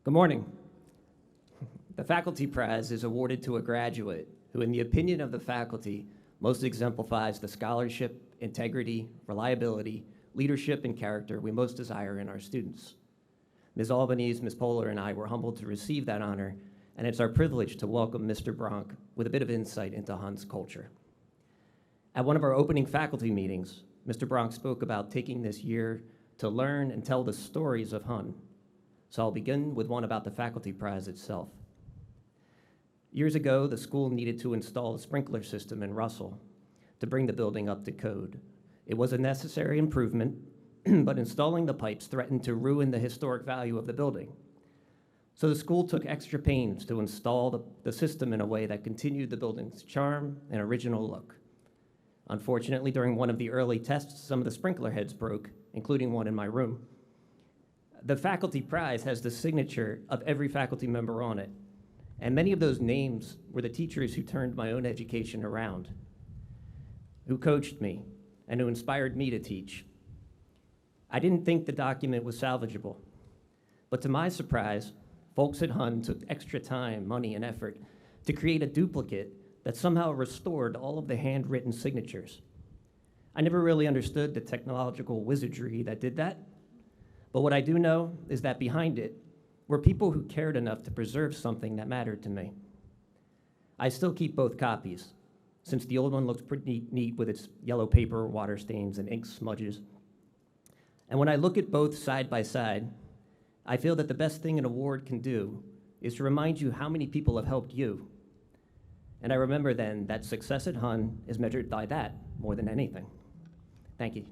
Good morning. The Faculty Prize is awarded to a graduate who, in the opinion of the faculty, most exemplifies the scholarship, integrity, reliability, leadership, and character we most desire in our students. Ms. Albanese, Ms. Poehler, and I were humbled to receive that honor, and it's our privilege to welcome Mr. Bronk with a bit of insight into Hun's culture. At one of our opening faculty meetings, Mr. Bronk spoke about taking this year to learn and tell the stories of Hun. So I'll begin with one about the Faculty Prize itself. Years ago, the school needed to install a sprinkler system in Russell to bring the building up to code. It was a necessary improvement, but installing the pipes threatened to ruin the historic value of the building. So the school took extra pains to install the system in a way that continued the building's charm and original look. Unfortunately, during one of the early tests, some of the sprinkler heads broke, including one in my room. The Faculty Prize has the signature of every faculty member on it, and many of those names were the teachers who turned my own education around, who coached me, and who inspired me to teach. I didn't think the document was salvageable, but to my surprise, folks at Hun took extra time, money, and effort to create a duplicate that somehow restored all of the handwritten signatures. I never really understood the technological wizardry that did that, but what I do know is that behind it were people who cared enough to preserve something that mattered to me. I still keep both copies, since the old one looks pretty neat with its yellow paper, water stains, and ink smudges. And when I look at both side by side, I feel that the best thing an award can do is to remind you how many people have helped you. And I remember then that success at Hun is measured by that more than anything. Thank you.